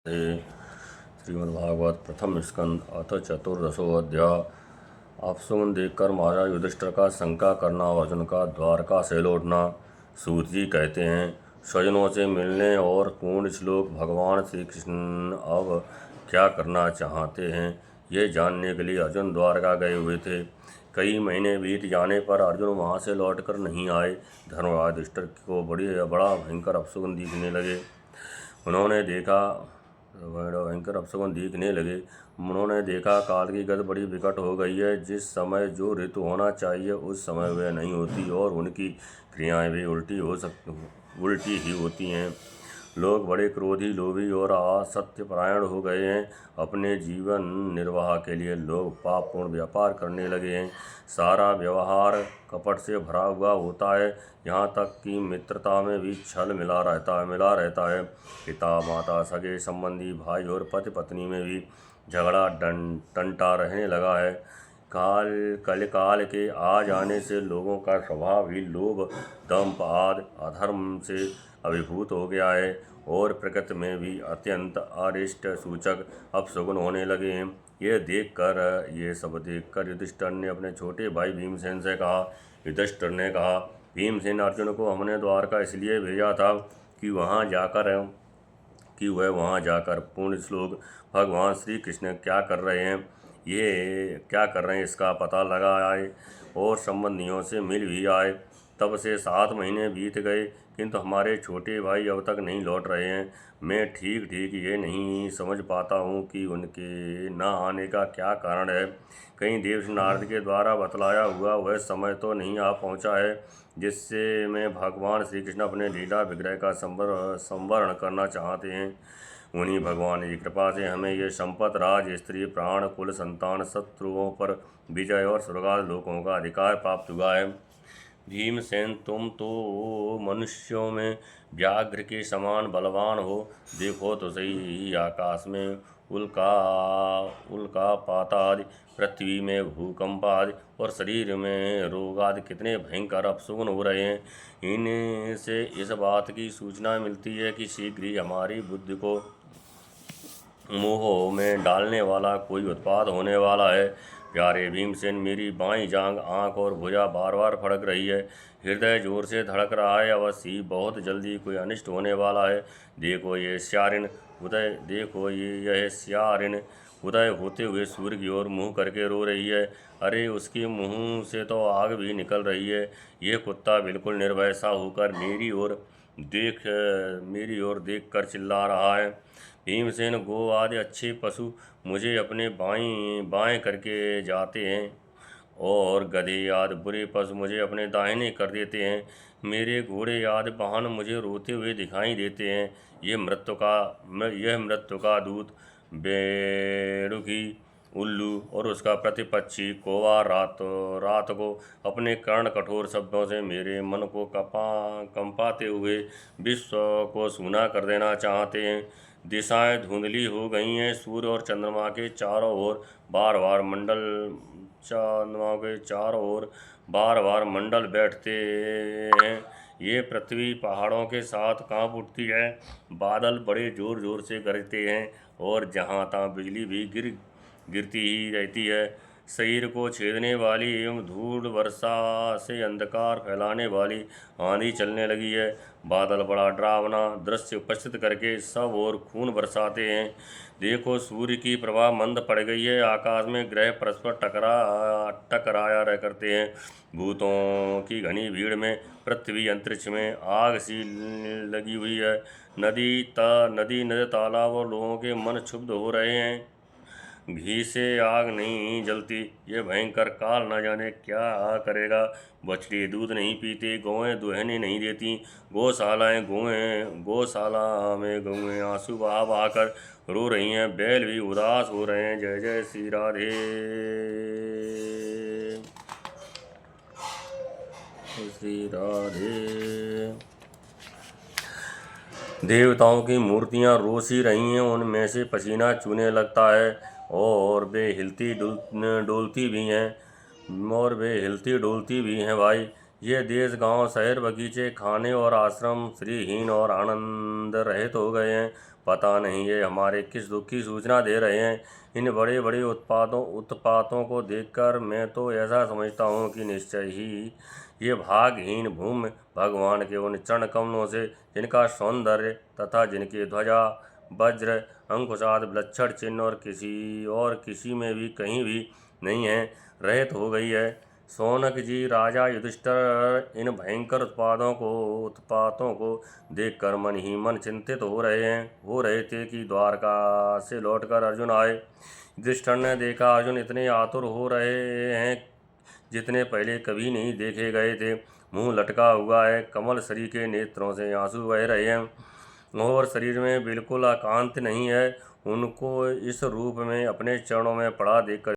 श्रीमद्भागवत प्रथम स्कंद अथ चतुर्दशो अध्याय। अपशकुन देखकर महाराज युधिष्ठिर का शंका करना, अर्जुन का द्वारका से लौटना। सूत जी कहते हैं, स्वजनों से मिलने और पूर्ण श्लोक भगवान श्री कृष्ण अब क्या करना चाहते हैं, ये जानने के लिए अर्जुन द्वारका गए हुए थे। कई महीने बीत जाने पर अर्जुन वहाँ से लौटकर नहीं आए। धर्मराज युधिष्ठिर को बड़ा भयंकर अपशकुन दिखने लगे। उन्होंने देखा काल की गति बड़ी विकट हो गई है। जिस समय जो ऋतु होना चाहिए उस समय वह नहीं होती और उनकी क्रियाएं भी उल्टी ही होती हैं। लोग बड़े क्रोधी, लोभी और असत्यपरायण हो गए हैं। अपने जीवन निर्वाह के लिए लोग पापपूर्ण व्यापार करने लगे हैं। सारा व्यवहार कपट से भरा हुआ होता है, यहाँ तक कि मित्रता में भी छल मिला रहता है। पिता माता, सगे संबंधी, भाई और पति पत्नी में भी झगड़ा टंटा रहने लगा है। काल के आ जाने से लोगों का स्वभाव ही लोभ, दंभ आदि अधर्म से अभिभूत हो गया है और प्रकृति में भी अत्यंत अरिष्ट सूचक अपशकुन होने लगे हैं। ये सब देखकर युधिष्ठिर ने अपने छोटे भाई भीमसेन से कहा। युधिष्ठिर ने कहा, भीमसेन, अर्जुन को हमने द्वारका इसलिए भेजा था कि वह वहाँ जाकर पूर्ण श्लोक भगवान श्री कृष्ण क्या कर रहे हैं इसका पता लगा आए और संबंधियों से मिल भी आए। तब से 7 महीने बीत गए, किंतु हमारे छोटे भाई अब तक नहीं लौट रहे हैं। मैं ठीक ये नहीं समझ पाता हूँ कि उनके न आने का क्या कारण है। कहीं देवऋषि नारद के द्वारा बतलाया हुआ वह समय तो नहीं आ पहुँचा है जिससे मैं भगवान श्री कृष्ण अपने लीला विग्रह का संवरण करना चाहते हैं। उन्हीं भगवान की कृपा से हमें ये संपत्ति, राज, स्त्री, प्राण, कुल, संतान, शत्रुओं पर विजय और स्वर्गादि लोकों का अधिकार प्राप्त हुआ है। भीमसेन, तुम तो मनुष्यों में व्याघ्र के समान बलवान हो। देखो तो सही, आकाश में उल्कापात आदि, पृथ्वी में भूकंप आदि और शरीर में रोग आदि कितने भयंकर अपशकुन हो रहे हैं। इनसे इस बात की सूचना मिलती है कि शीघ्र ही हमारी बुद्धि को मोह में डालने वाला कोई उत्पात होने वाला है। प्यारे भीमसेन, मेरी बाईं जांघ, आँख और भुजा बार बार फड़क रही है। हृदय जोर से धड़क रहा है। अवश्य ही बहुत जल्दी कोई अनिष्ट होने वाला है। देखो यह स्यारिन उदय होते हुए सूर्य की ओर मुँह करके रो रही है। अरे, उसके मुँह से तो आग भी निकल रही है। यह कुत्ता बिल्कुल निर्भय सा होकर मेरी ओर देख कर चिल्ला रहा है। भीमसेन, गो आदि अच्छे पशु मुझे अपने बाएं करके जाते हैं और गधे आदि बुरे पशु मुझे अपने दाहिने कर देते हैं। मेरे घोड़े आदि वाहन मुझे रोते हुए दिखाई देते हैं। यह मृत्यु का दूत बेड़ुकी, उल्लू और उसका प्रतिपक्षी कौवा रात को अपने कर्ण कठोर शब्दों से मेरे मन को कंपाते हुए विश्व को सूना कर देना चाहते हैं। दिशाएं धुंधली हो गई हैं। सूर्य और चंद्रमा के चारों ओर बार बार मंडल बैठते हैं। ये पृथ्वी पहाड़ों के साथ कांप उठती है। बादल बड़े जोर जोर से गरजते हैं और जहाँ तहाँ बिजली भी गिरती ही रहती है। शरीर को छेदने वाली एवं धूल वर्षा से अंधकार फैलाने वाली आंधी चलने लगी है। बादल बड़ा डरावना दृश्य उपस्थित करके सब ओर खून बरसाते हैं। देखो, सूर्य की प्रभा मंद पड़ गई है। आकाश में ग्रह परस्पर टकराया रह करते हैं। भूतों की घनी भीड़ में पृथ्वी अंतरिक्ष में आग सी लगी हुई है। नदी तालाब और लोगों के मन क्षुब्ध हो रहे हैं। घी से आग नहीं जलती। ये भयंकर काल न जाने क्या करेगा। बछड़े दूध नहीं पीते, गौएं दुहने नहीं देती। गौशाला में गौएं आंसू बहा बहा कर रो रही हैं। बैल भी उदास हो रहे हैं। जय जय श्री राधे। श्री राधे। देवताओं की मूर्तियां रोसी रही हैं, उनमें से पसीना चूने लगता है और वे हिलती डोलती भी हैं। भाई, ये देश, गांव, शहर, बगीचे, खाने और आश्रम श्रीहीन और आनंद रहित हो गए हैं। पता नहीं ये हमारे किस दुख की सूचना दे रहे हैं। इन बड़े बड़े उत्पातों को देखकर मैं तो ऐसा समझता हूँ कि निश्चय ही ये भागहीन भूमि भगवान के उन चरण कमलों से, जिनका सौंदर्य तथा जिनके ध्वजा वज्र अंकुशाद विलक्षण चिन्ह और किसी में भी कहीं भी नहीं है, रहित हो गई है। शौनक जी, राजा युधिष्ठिर इन भयंकर उत्पातों को देखकर मन ही मन चिंतित हो रहे थे कि द्वारका से लौटकर अर्जुन आए। युधिष्ठिर ने देखा अर्जुन इतने आतुर हो रहे हैं जितने पहले कभी नहीं देखे गए थे। मुंह लटका हुआ है, कमल सरी के नेत्रों से आंसू बह रहे हैं और शरीर में बिल्कुल एकांत नहीं है। उनको इस रूप में अपने चरणों में पड़ा देखकर